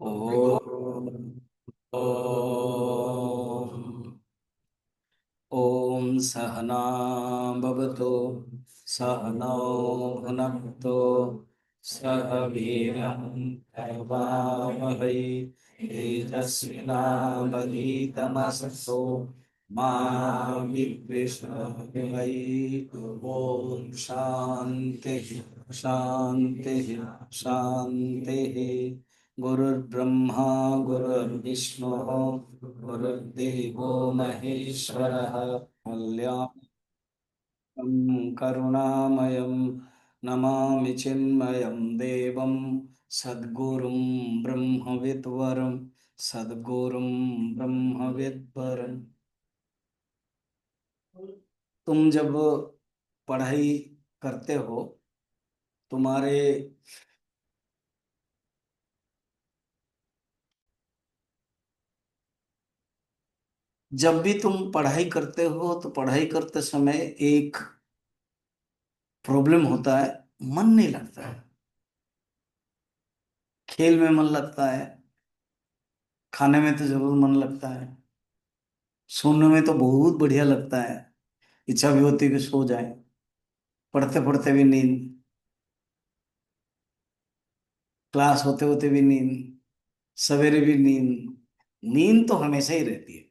ॐ ॐ सहना भवतु सहनौ भुनक्तु सह वीर्यं करवावहै तेजस्विनावधीतमस्तु मा विद्विषावहै। ॐ शान्तिः शान्तिः शान्तिः। गुरुर्ब्रह्मा गुरुर्विष्णु गुरुर्देवो महेश्वरः। करुणामयं नमामि चिन्मयं देवं सद्गुरुं ब्रह्मविद्वरं सद्गुरुं ब्रह्मविद्वरं। तुम जब पढ़ाई करते हो, तुम्हारे जब भी तुम पढ़ाई करते हो तो पढ़ाई करते समय एक प्रॉब्लम होता है, मन नहीं लगता है। खेल में मन लगता है, खाने में तो जरूर मन लगता है, सोने में तो बहुत बढ़िया लगता है। इच्छा भी होती है कि सो जाए, पढ़ते पढ़ते भी नींद, क्लास होते होते भी नींद, सवेरे भी नींद। नींद तो हमेशा ही रहती है,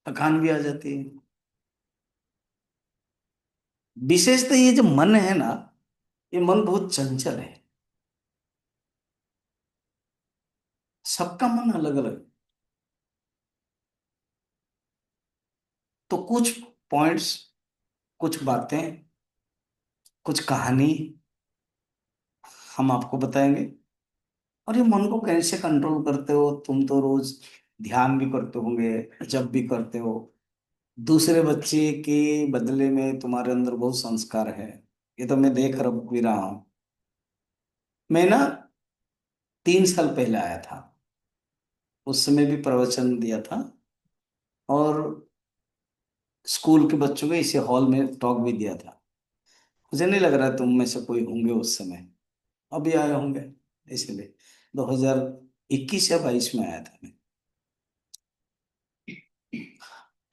थकान भी आ जाती है। विशेषतः ये जो मन है ना, ये मन बहुत चंचल है। सबका मन अलग अलग। तो कुछ पॉइंट्स, कुछ बातें, कुछ कहानी हम आपको बताएंगे। और ये मन को कैसे कंट्रोल करते हो, तुम तो रोज ध्यान भी करते होंगे, जब भी करते हो। दूसरे बच्चे के बदले में तुम्हारे अंदर बहुत संस्कार है, ये तो मैं देख रहा भी रहा हूं। मैं ना 3 साल पहले आया था, उस समय भी प्रवचन दिया था और स्कूल के बच्चों को इसी हॉल में टॉक भी दिया था। मुझे नहीं लग रहा तुम में से कोई होंगे उस समय, अभी आए होंगे, इसलिए 2021 या 22 में आया था मैं।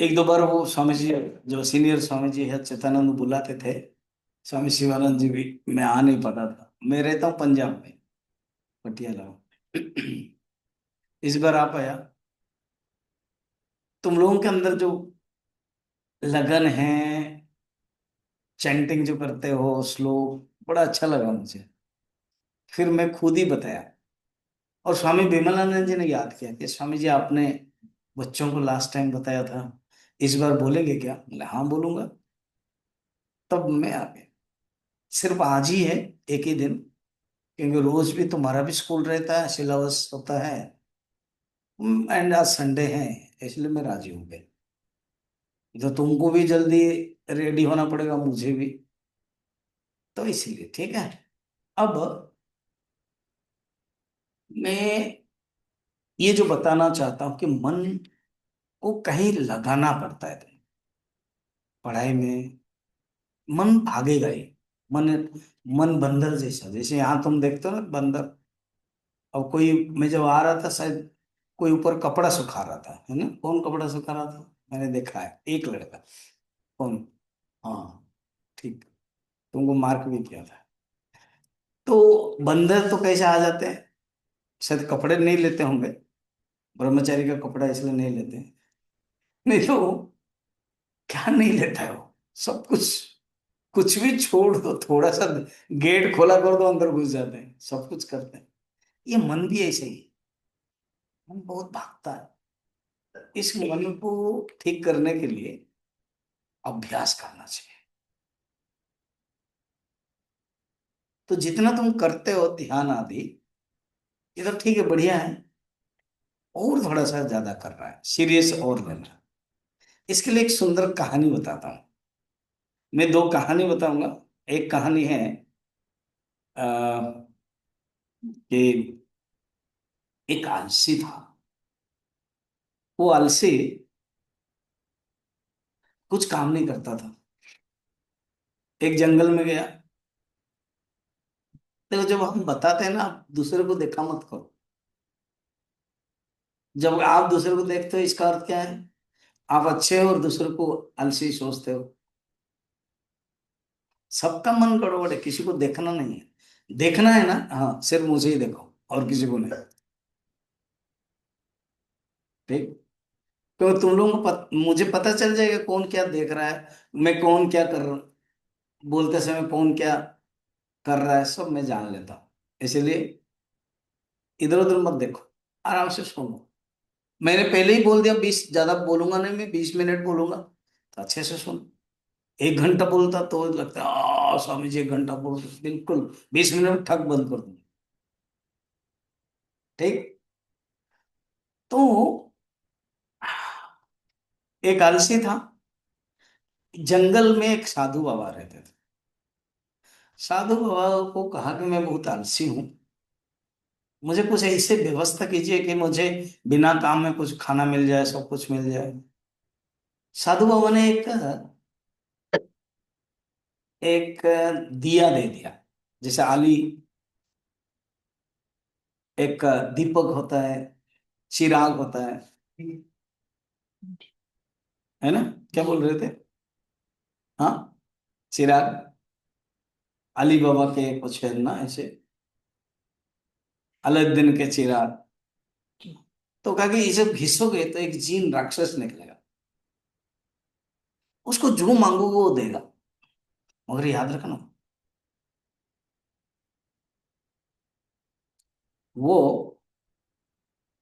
एक दो बार वो स्वामी जी, जो सीनियर स्वामी जी है चितानंद, बुलाते थे। स्वामी शिवानंद जी भी, मैं आ नहीं पाता था। मैं रहता हूँ पंजाब में, पटियाला में। इस बार आ पाया। तुम लोगों के अंदर जो लगन है, चैंटिंग जो करते हो, श्लोक, बड़ा अच्छा लगा मुझे। फिर मैं खुद ही बताया, और स्वामी विमलानंद जी ने याद किया कि स्वामी जी आपने बच्चों को लास्ट टाइम बताया था, इस बार बोलेंगे क्या? बोले हाँ बोलूंगा। तब मैं आ गया। सिर्फ आज ही है, एक ही दिन, क्योंकि रोज भी तुम्हारा भी स्कूल रहता है, सिलेबस होता है। एंड आज संडे है, इसलिए मैं राजी हूँ गया। तो तुमको भी जल्दी रेडी होना पड़ेगा, मुझे भी, तो इसीलिए ठीक है। अब मैं ये जो बताना चाहता हूँ कि मन को कहीं लगाना पड़ता है। पढ़ाई में मन भागेगा ही। मन मन बंदर जैसा, जैसे यहाँ तुम देखते हो ना बंदर। अब कोई, मैं जब आ रहा था शायद कोई ऊपर कपड़ा सुखा रहा था, है ना? कौन कपड़ा सुखा रहा था? मैंने देखा है एक लड़का। कौन? हाँ, ठीक, तुमको मार्क भी किया था। तो बंदर तो कैसे आ जाते हैं? शायद कपड़े नहीं लेते होंगे, ब्रह्मचारी का कपड़ा इसलिए नहीं लेते। नहीं तो क्या नहीं लेता है वो? सब कुछ, कुछ भी छोड़ दो, थोड़ा सा गेट खोला कर दो, अंदर घुस जाते हैं, सब कुछ करते हैं। ये मन भी ऐसे ही है। मन बहुत भागता है। इस मन को ठीक करने के लिए अभ्यास करना चाहिए। तो जितना तुम करते हो ध्यान आदि, ये तो ठीक है, बढ़िया है। और थोड़ा सा ज्यादा करना है, सीरियस और लेना है। इसके लिए एक सुंदर कहानी बताता हूँ। मैं दो कहानी बताऊंगा। एक कहानी है आ, कि एक आलसी था। वो आलसी कुछ काम नहीं करता था। एक जंगल में गया, तो जब हम बताते हैं ना, आप दूसरे को देखा मत करो। जब आप दूसरे को देखते हो, इसका अर्थ क्या है? आप अच्छे हो और दूसरे को आलसी सोचते हो। सबका मन गड़बड़ है, किसी को देखना नहीं है। देखना है ना, हाँ, सिर्फ मुझे ही देखो और किसी को नहीं। ठीक। क्योंकि तुम लोगों को मुझे पता चल जाएगा कौन क्या देख रहा है, मैं कौन क्या कर रहा, बोलते समय कौन क्या कर रहा है, सब मैं जान लेता हूँ। इसलिए इधर उधर मत देखो, आराम से सुनो। मैंने पहले ही बोल दिया, 20 ज्यादा बोलूंगा नहीं, मैं 20 मिनट बोलूंगा, तो अच्छे से सुनो। 1 घंटा बोलता तो लगता है स्वामी जी 1 घंटा बोल रहे हैं। बिल्कुल 20 मिनट में ठग बंद कर दूंगा। ठीक। तो एक आलसी था, जंगल में एक साधु बाबा रहते थे। साधु बाबा को कहा कि मैं बहुत आलसी हूँ, मुझे कुछ ऐसे व्यवस्था कीजिए कि मुझे बिना काम में कुछ खाना मिल जाए, सब कुछ मिल जाए। साधु बाबा ने एक एक दिया दे दिया। जैसे आली, एक दीपक होता है, चिराग होता है ना? क्या बोल रहे थे? हाँ, चिराग। अली बाबा के कुछ है ना ऐसे, अलाउद्दीन के चिराग। तो कहा कि इसे घिसोगे तो एक जीन राक्षस निकलेगा, उसको जो मांगोगे वो देगा, मगर याद रखना वो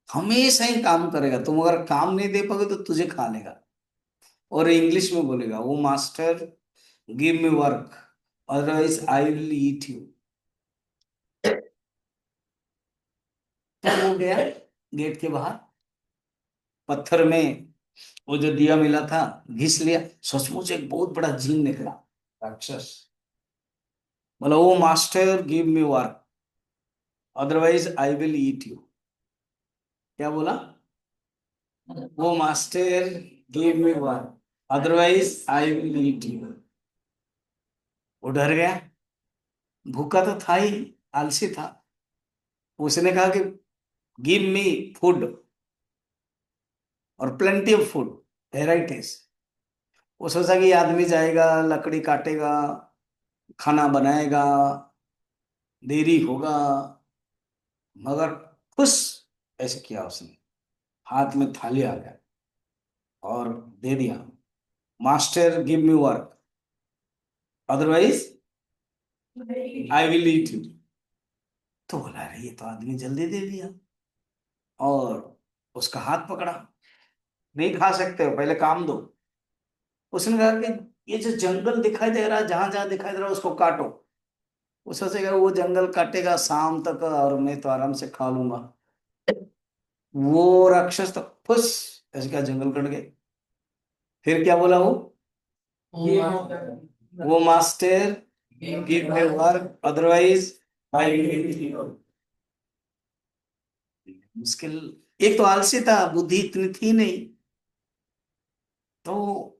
हमेशा ही काम करेगा। तुम अगर काम नहीं दे पाओगे तो तुझे खा लेगा। और इंग्लिश में बोलेगा वो, master give me work, otherwise I will eat you. तो वो गया गेट के बाहर, पत्थर में वो जो दिया मिला था घिस लिया, सचमुच एक बहुत बड़ा जीन निकला, राक्षस। बोला वो, master give me work, otherwise I will eat you. क्या बोला? वो, master give me work, otherwise I will eat you. वो डर गया, भूखा तो था ही, आलसी था। उसने कहा कि गिव मी फूड, और प्लेंटी ऑफ फूड, वेराइटीज। वो सोचा कि आदमी जाएगा, लकड़ी काटेगा, खाना बनाएगा, देरी होगा, मगर खुश ऐसे किया उसने। हाथ में थाली आ गया और दे दिया, master give me work, otherwise I will eat you. तो बोला, अरे ये तो आदमी जल्दी दे दिया। और उसका हाथ पकड़ा, नहीं खा सकते हो, पहले काम दो। उसने कहा कि ये जो जंगल दिखाई दे रहा है, जहां जहां दिखाई दे रहा है उसको काटो। वो सोचेगा वो जंगल काटेगा शाम तक और मैं तो आराम से खा लूंगा। वो राक्षस तो फुस ऐसे क्या, जंगल कट गए। फिर क्या बोला वो, master give me work, otherwise I will. मुश्किल। एक तो आलसी था, बुद्धि इतनी थी नहीं, तो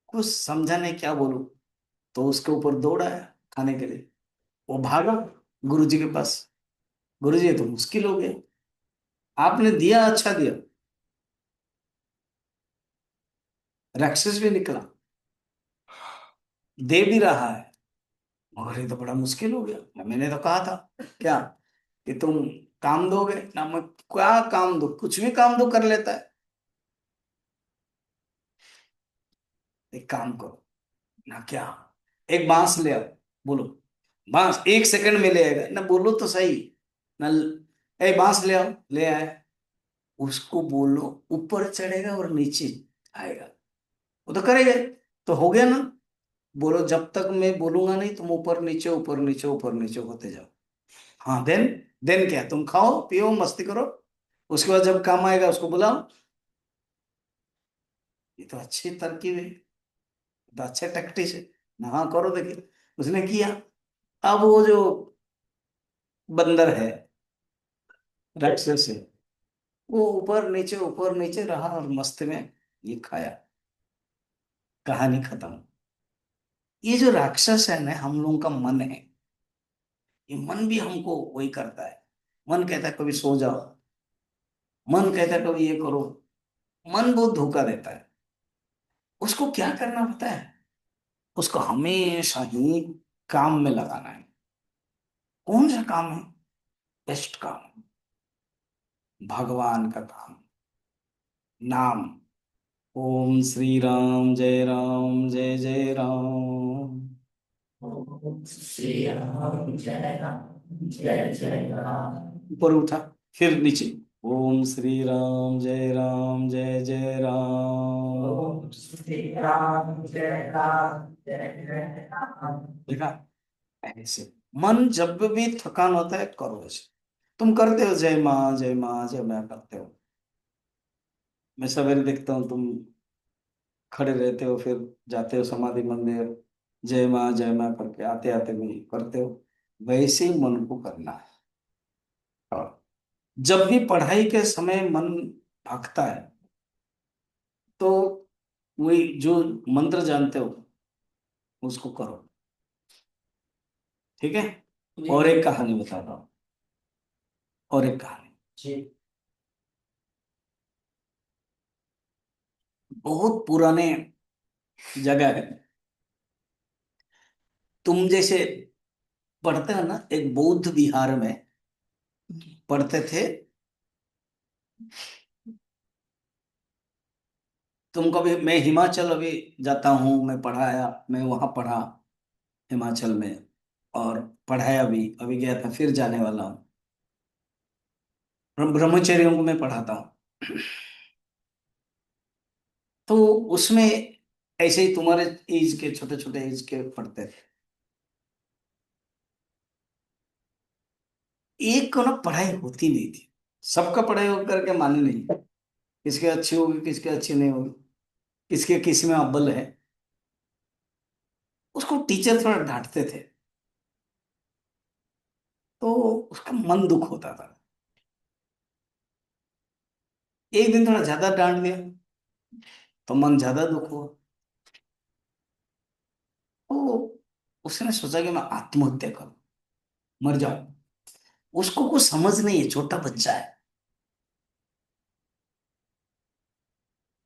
कुछ समझा नहीं क्या बोलूं। तो उसके ऊपर दौड़ा है खाने के लिए। वो भागा गुरुजी के पास। गुरुजी ये तो मुश्किल हो गया, आपने दिया अच्छा दिया, राक्षस भी निकला, दे भी रहा है, मगर ये तो बड़ा मुश्किल हो गया। मैंने तो कहा था क्या, कि तुम काम दोगे ना? मैं क्या काम दो, कुछ भी काम दो कर लेता है। एक काम करो ना, क्या, एक बांस ले आओ। बोलो, बांस 1 सेकंड में ले आएगा ना, बोलो तो सही ना। ए बांस ले आओ, ले आए। उसको बोलो ऊपर चढ़ेगा और नीचे आएगा, वो तो करेगा। तो हो गया ना। बोलो जब तक मैं बोलूंगा नहीं तुम ऊपर नीचे ऊपर नीचे ऊपर नीचे होते जाओ। हाँ, देन क्या, तुम खाओ पियो मस्ती करो, उसके बाद जब काम आएगा उसको बुलाओ। ये तो अच्छी तरकीब है, ये तो अच्छे टैक्टिस है ना। हाँ करो, देखिए उसने किया। अब वो जो बंदर है, राक्षस है, वो ऊपर नीचे रहा और मस्ती में ये खाया। कहानी खत्म। ये जो राक्षस है ना, हम लोगों का मन है, ये मन भी हमको वही करता है। मन कहता है कभी सो जाओ, मन कहता है कभी ये करो। मन बहुत धोखा देता है। उसको क्या करना पता है? उसको हमेशा ही काम में लगाना है। कौन सा काम है? बेस्ट काम, भगवान का काम, नाम। ओम श्री राम जय जय राम। ओम श्री राम जय राम जय जय राम। ऊपर उठा, फिर नीचे। ओम जय जय राम। ओम श्री राम जय राम जय जय राम। देखा? ऐसे मन जब भी थकान होता है करो ऐसे। तुम करते हो जय माँ जय माँ करते हो। मैं सवेरे देखता हूँ तुम खड़े रहते हो, फिर जाते हो समाधि मंदिर, जय माँ करके आते आते भी करते हो। वैसे ही मन को करना है। और जब भी पढ़ाई के समय मन भागता है, तो वही जो मंत्र जानते हो उसको करो। ठीक है? और एक कहानी बताता हूँ, और एक कहानी। जी। बहुत पुराने जगह है। तुम जैसे पढ़ते हो ना, एक बौद्ध विहार में पढ़ते थे। तुम कभी, मैं हिमाचल अभी जाता हूँ, मैं पढ़ाया, मैं वहां पढ़ा हिमाचल में, और पढ़ाया भी, अभी गया था, फिर जाने वाला हूँ। ब्रह्मचर्यों को मैं पढ़ाता हूँ। तो उसमें ऐसे ही तुम्हारे एज के, छोटे छोटे एज के पढ़ते थे। एक को ना पढ़ाई होती नहीं थी। सबका पढ़ाई हो करके माने नहीं, किसके अच्छी होगी किसके अच्छी नहीं होगी, किसके किस में अव्वल है। उसको टीचर थोड़ा डांटते थे, तो उसका मन दुख होता था। एक दिन थोड़ा ज्यादा डांट दिया, तो मन ज्यादा दुख हुआ। तो उसने सोचा कि मैं आत्महत्या करूं, मर जाऊं। उसको कुछ समझ नहीं है, छोटा बच्चा है।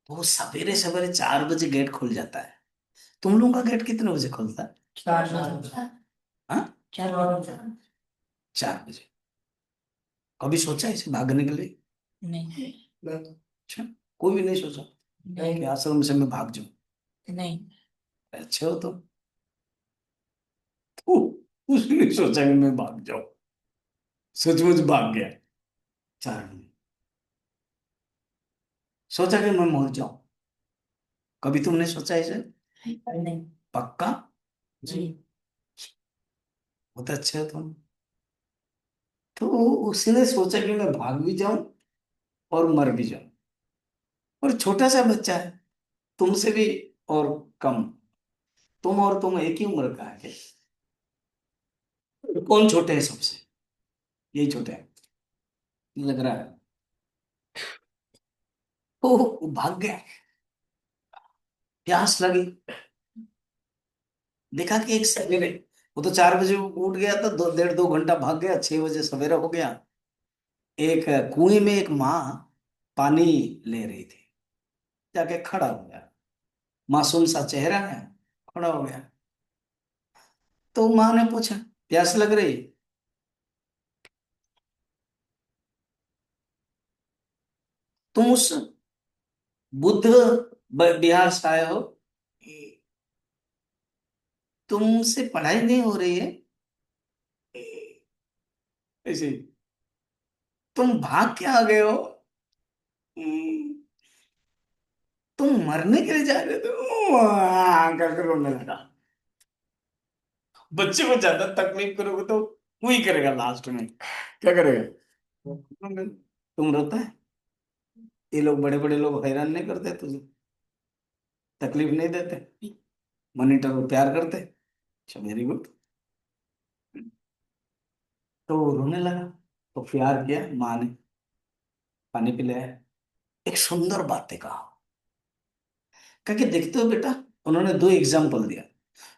तो वो सवेरे सवेरे 4 बजे गेट खुल जाता है। तुम लोगों का गेट कितने बजे खुलता है? चार चार हाँ, चार चार। 4 बजे। कभी सोचा इसे भागने के लिए? नहीं अच्छा, कोई भी नहीं सोचा कि नहीं आश्रम से मैं भाग जाऊं? नहीं। अच्छे हो तुम। तो उसने सोचा कि मैं भाग जाऊं, सचमुच भाग गया। 4 बजे सोचा कि मैं मर जाऊं। कभी तुमने सोचा इसे? नहीं। पक्का? जी। बहुत अच्छे हो तुम। तो उसने सोचा कि मैं भाग भी जाऊं और मर भी जाऊं। और छोटा सा बच्चा है, तुमसे भी और कम। तुम और तुम एक ही उम्र का है। कौन छोटे है सबसे? यही छोटे हैं लग रहा है। तो वो भाग गया। प्यास लगी, देखा कि एक सवेरे, वो तो 4 बजे उठ गया था, 1.5 2 घंटा भाग गया, 6 बजे सवेरा हो गया। एक कुएं में एक माँ पानी ले रही थी, जाके खड़ा हो गया। मासूम सा चेहरा है, खड़ा हो गया। तो माँ ने पूछा, प्यास लग रही? तुम उस बुद्ध बिहार से आए हो, तुमसे पढ़ाई नहीं हो रही है? ऐसे ही, तुम भाग क्या आ गए हो? "हम्म, तुम मरने के लिए जा रहे थे?" करके रोने लगा। बच्चे को ज्यादा तकलीफ करोगे तो वही करेगा लास्ट में। क्या करेगा? तुम रोता है? ये लोग बड़े बड़े लोग हैरान नहीं करते तुझे? तकलीफ नहीं देते? मॉनिटर को प्यार करते? अच्छा, वेरी गुड। तो वो रोने लगा, तो प्यार किया माँ ने, पानी पिलाया। एक सुंदर बातें कहा, कहा कि देखते हो बेटा, उन्होंने 2 एग्जाम्पल दिया।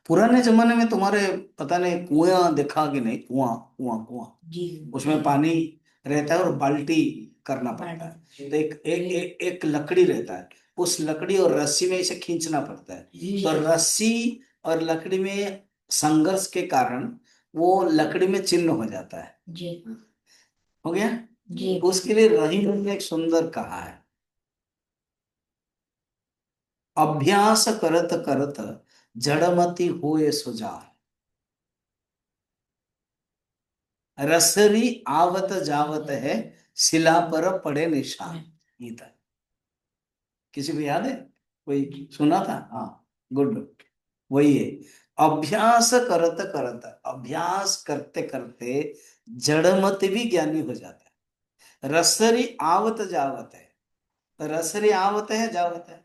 पुराने जमाने में तुम्हारे पता नहीं कुआं देखा कि नहीं, कुआं कुआं कुआं, जी उसमें पानी रहता है और बाल्टी करना पड़ता है। तो एक लकड़ी रहता है, उस लकड़ी और रस्सी में इसे खींचना पड़ता है। जी तो रस्सी और लकड़ी में संघर्ष के कारण वो लकड़ी में चिन्ह हो जाता है। जी हो गया। जी उसके लिए रहीम ने एक सुंदर कहा है, अभ्यास करत करत जड़मति होए सुजान, रसरी आवत जावत है, शिला पर पड़े निशान। ये था। किसी को याद है? कोई सुना था? हाँ, गुड, वही है। अभ्यास करत करत, अभ्यास करते करते जड़मत भी ज्ञानी हो जाता है। रसरी आवत जावत है, रसरी आवत है जावत है,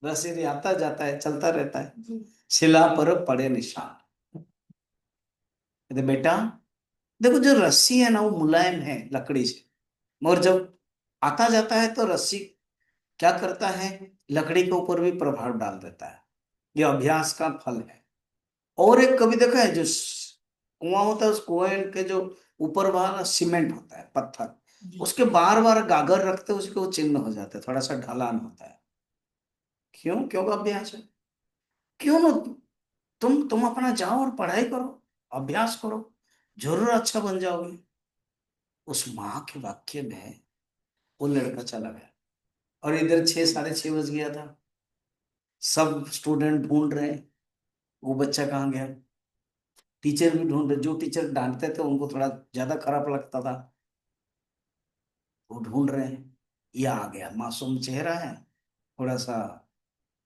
रसरी आता जाता है, चलता रहता है। शिला पर पड़े निशान। कहते बेटा देखो, जो रस्सी है ना वो मुलायम है लकड़ी से, मगर जब आता जाता है तो रस्सी क्या करता है, लकड़ी के ऊपर भी प्रभाव डाल देता है। ये अभ्यास का फल है। और एक कभी देखा है, जो कुआं होता है, उस कुएं के जो ऊपर वाला सीमेंट होता है, पत्थर, उसके बार बार गागर रखते हैं, उसके वो चिन्ह हो जाते हैं, थोड़ा सा ढलान होता है। क्यों? क्योंकि अभ्यास है। क्यों ना तुम अपना जाओ और पढ़ाई करो, अभ्यास करो, जरूर अच्छा बन जाओगे। उस माँ के वाक्य में वो लड़का चला गया, और इधर 6, 6:30 बज गया था। सब स्टूडेंट ढूंढ रहे हैं वो बच्चा कहाँ गया। टीचर भी ढूंढ रहे, जो टीचर डांटते थे उनको थोड़ा ज्यादा खराब लगता था, वो ढूंढ रहे हैं। ये आ गया, मासूम चेहरा है, थोड़ा सा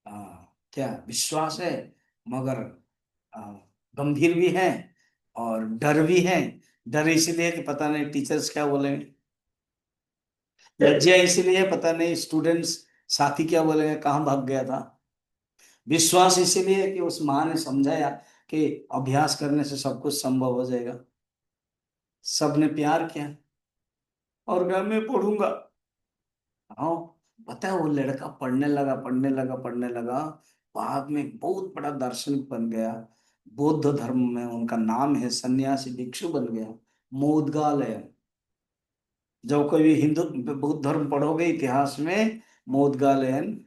क्या विश्वास है, मगर आ, गंभीर भी है, और डर भी है। डर इसीलिए कि पता नहीं टीचर्स क्या बोलेंगे, लज्जा इसीलिए पता नहीं स्टूडेंट्स साथी क्या बोलेंगे, कहाँ भाग गया था। विश्वास इसीलिए कि उस माँ ने समझाया कि अभ्यास करने से सब कुछ संभव हो जाएगा। सबने प्यार किया और कहा मैं पढ़ूंगा। हाँ, पता है वो लड़का पढ़ने लगा, पढ़ने लगा, पढ़ने लगा। बाद में एक बहुत बड़ा दार्शनिक बन गया। बौद्ध धर्म में उनका नाम है, सन्यासी भिक्षु बन गया, मोदगालय। जब कभी हिंदू बौद्ध धर्म पढ़ोगे इतिहास में, मोदगालयन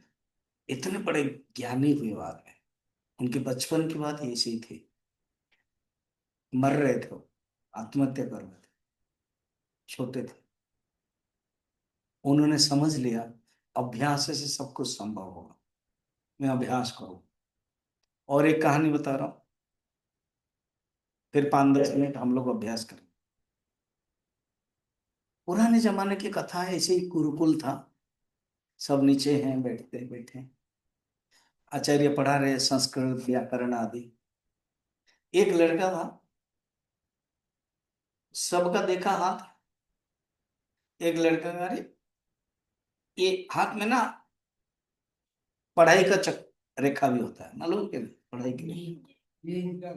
इतने बड़े ज्ञानी हुए बाद में। उनके बचपन की बात ऐसी थी, मर रहे थे वो, आत्महत्या कर रहे थे, छोटे थे। उन्होंने समझ लिया अभ्यास से सब कुछ संभव होगा, मैं अभ्यास करूं। और एक कहानी बता रहा हूं, फिर 5, 10 मिनट हम लोग अभ्यास करें। पुराने जमाने की कथा है, ऐसे ही गुरुकुल था, सब नीचे हैं, बैठते बैठे आचार्य पढ़ा रहे संस्कृत व्याकरण आदि। एक लड़का था, सबका देखा हाथ। एक लड़का का, अरे ये हाथ में ना पढ़ाई का चक रेखा भी होता है, मालूम कि नहीं? पढ़ाई की रेखा,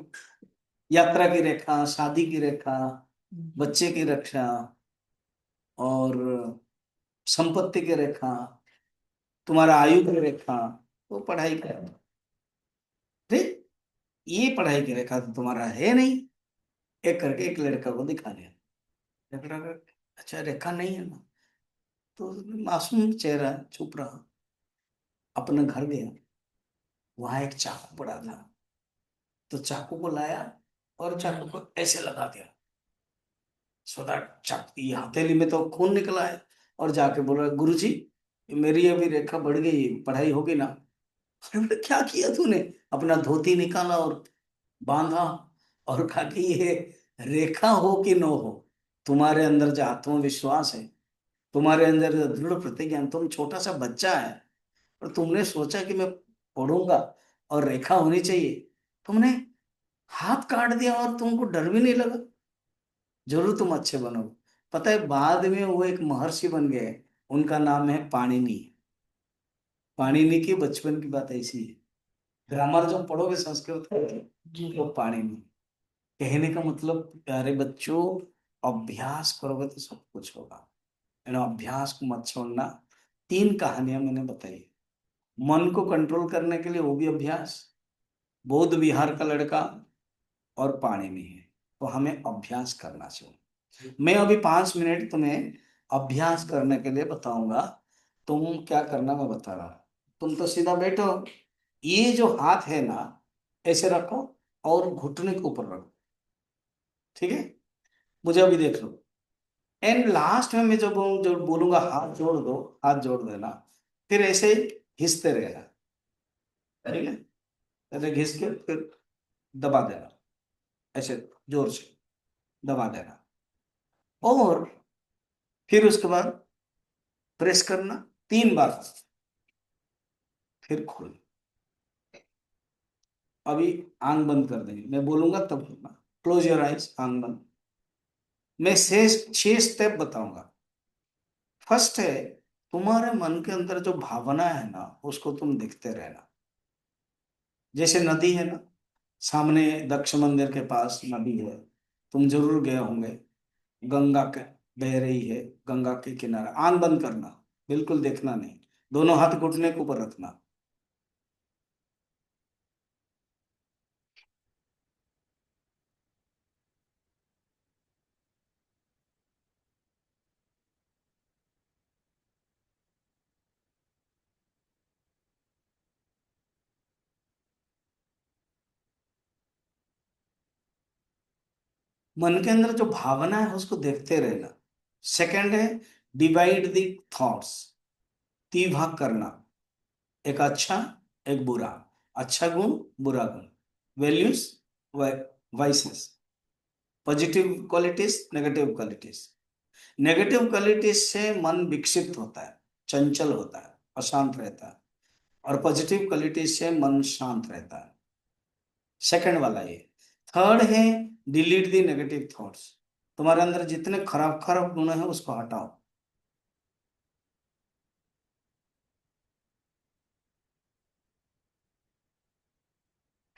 यात्रा की रेखा, शादी की रेखा, बच्चे की रक्षा, और संपत्ति की रेखा, तुम्हारा आयु की रेखा, वो पढ़ाई का है। अरे ये पढ़ाई की रेखा तो तुम्हारा है नहीं। एक करके एक लड़का को दिखा दिया। लड़का का, अच्छा रेखा नहीं है ना। तो मासूम चेहरा, चुप रहा, अपने घर गया। वहां एक चाकू पड़ा था, तो चाकू को लाया और चाकू को ऐसे लगा दिया, सो दैट चाकू ये हथेली में तो खून निकला है। और जाके बोला, गुरुजी मेरी अभी रेखा बढ़ गई, पढ़ाई होगी ना? अरे बेटा क्या किया तूने? अपना धोती निकाला और बांधा, और कहा कि ये रेखा हो कि न हो, तुम्हारे अंदर जो आत्मविश्वास है, तुम्हारे अंदर जो दृढ़ प्रतिज्ञा, तुम छोटा सा बच्चा है और तुमने सोचा कि मैं पढ़ूंगा और रेखा होनी चाहिए, तुमने हाथ काट दिया और तुमको डर भी नहीं लगा। जरूर तुम अच्छे बनोगे। पता है बाद में वो एक महर्षि बन गए, उनका नाम है पाणिनि। पाणिनि की बचपन की बात ऐसी है, ग्रामर जब पढ़ोगे संस्कृत का, जी तो पाणिनि। कहने का मतलब प्यारे बच्चों, अभ्यास करोगे तो सब कुछ होगा। यानी अभ्यास को मत छोड़ना। 3 कहानियां मैंने बताई। मन को कंट्रोल करने के लिए वो भी अभ्यास, बौद्ध विहार का लड़का और पानी में है, तो हमें अभ्यास करना चाहिए। मैं अभी 5 मिनट तुम्हें अभ्यास करने के लिए बताऊंगा। तुम क्या करना मैं बता रहा हूं। तुम तो सीधा बैठो, ये जो हाथ है ना, ऐसे रखो और घुटने के ऊपर रखो। ठीक है, मुझे अभी देख लो। एंड लास्ट में मैं जो बोलूंगा हाथ जोड़ दो, हाथ जोड़ देना, फिर ऐसे ही घिसते रहना। ठीक है, ऐसे घिस के फिर दबा देना, ऐसे जोर से दबा देना। और फिर उसके बाद प्रेस करना 3 बार, फिर खोल। अभी आंख बंद कर देंगे, मैं बोलूंगा तब खोलना। क्लोज योर आइज, आंख बंद। मैं 6 स्टेप बताऊंगा। फर्स्ट है, तुम्हारे मन के अंदर जो भावना है ना, उसको तुम देखते रहना। जैसे नदी है ना, सामने दक्ष मंदिर के पास नदी है, तुम जरूर गए होंगे। गंगा के बह रही है, गंगा के किनारे आंख बंद करना, बिल्कुल देखना नहीं, दोनों हाथ घुटने के ऊपर रखना। मन के अंदर जो भावना है उसको देखते रहना। सेकंड है, डिवाइड द थॉट्स, 3 भाग करना। एक अच्छा, एक बुरा। अच्छा गुण, बुरा गुण, values, vices, positive qualities, negative qualities. Negative qualities से मन विक्षिप्त होता है, चंचल होता है, अशांत रहता है। और पॉजिटिव क्वालिटीज से मन शांत रहता है। सेकंड वाला ये। थर्ड है, डिलीट द नेगेटिव थॉट्स। तुम्हारे अंदर जितने खराब खराब गुण है उसको हटाओ।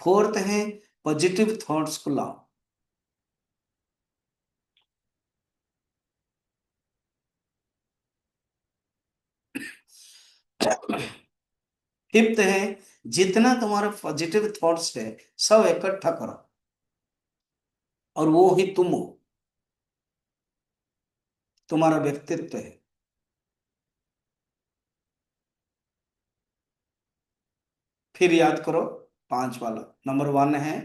फोर्थ है, पॉजिटिव थॉट्स को लाओ। फिफ्थ है, जितना तुम्हारा पॉजिटिव थॉट्स है सब इकट्ठा करो, और वो ही तुम हो, तुम्हारा व्यक्तित्व है। फिर याद करो, 5 वाला। नंबर 1 है,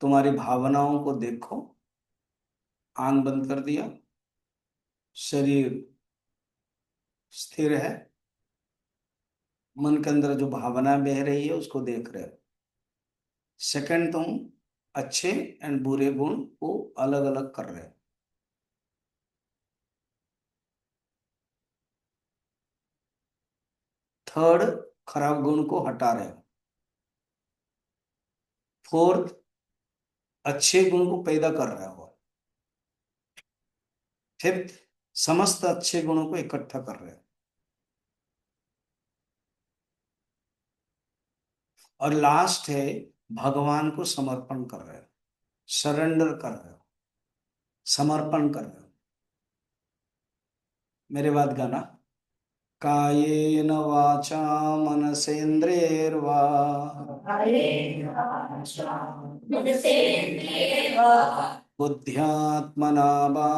तुम्हारी भावनाओं को देखो। आंख बंद कर दिया, शरीर स्थिर है, मन के अंदर जो भावना बह रही है उसको देख रहे हो। सेकंड, तुम अच्छे एंड बुरे गुण को अलग अलग कर रहे हो। थर्ड, खराब गुण को हटा रहे हो। फोर्थ, अच्छे गुण को पैदा कर रहे हो। फिफ्थ, समस्त अच्छे गुणों को इकट्ठा कर रहे हो। और लास्ट है, भगवान को समर्पण कर रहे हो, सरेंडर कर रहे हो, समर्पण कर रहे हो। मेरे बाद गाना। कायेन वाचा मनसेन्द्रियैर्वा बुद्ध्यात्मना वा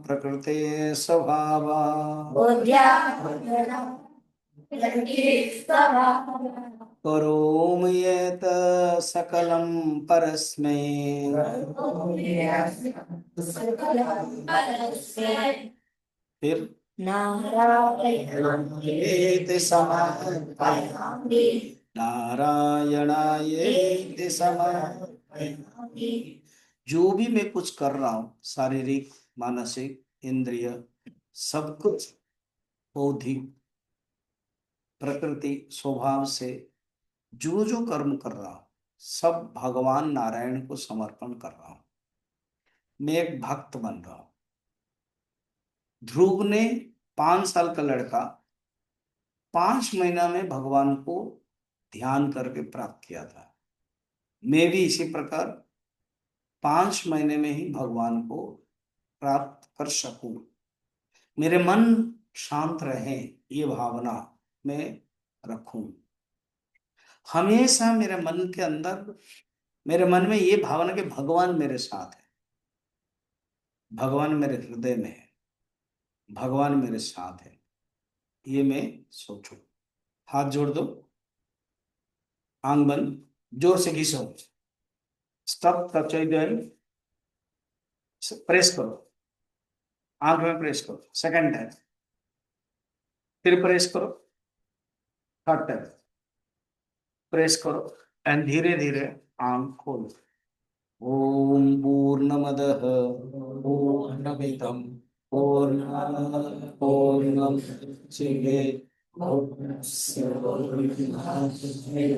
प्रकृते स्वभावा करोमि यत् सकलं परस्मै फिर नारायणायेति समर्पयामि, नारायणायेति समर्पयामि। जो भी मैं कुछ कर रहा हूं, शारीरिक, मानसिक, इंद्रिय, सब कुछ, बौद्धिक, प्रकृति, स्वभाव से जो जो कर्म कर रहा हूं, सब भगवान नारायण को समर्पण कर रहा हूं। मैं एक भक्त बन रहा हूं। ध्रुव ने, 5 साल का लड़का, 5 महीना में भगवान को ध्यान करके प्राप्त किया था। मैं भी इसी प्रकार 5 महीने में ही भगवान को प्राप्त कर सकूं। मेरे मन शांत रहे, ये भावना मैं रखूं। हमेशा मेरे मन के अंदर मेरे मन में ये भावना कि भगवान मेरे साथ है, भगवान मेरे हृदय में है, भगवान मेरे साथ है, ये मैं सोचूं। हाथ जोड़ दो, आंख बंद, जोर से घिसो, स्टॉप टच द, प्रेस करो, आंख में प्रेस करो, सेकंड टाइम, फिर प्रेस करो, थर्ड टाइम प्रेस करो, एंड धीरे धीरे आंख खोलो। ओम पूर्णमदः पूर्णमिदं पूर्णात् पूर्णमुदच्यते पूर्णस्य पूर्णमादाय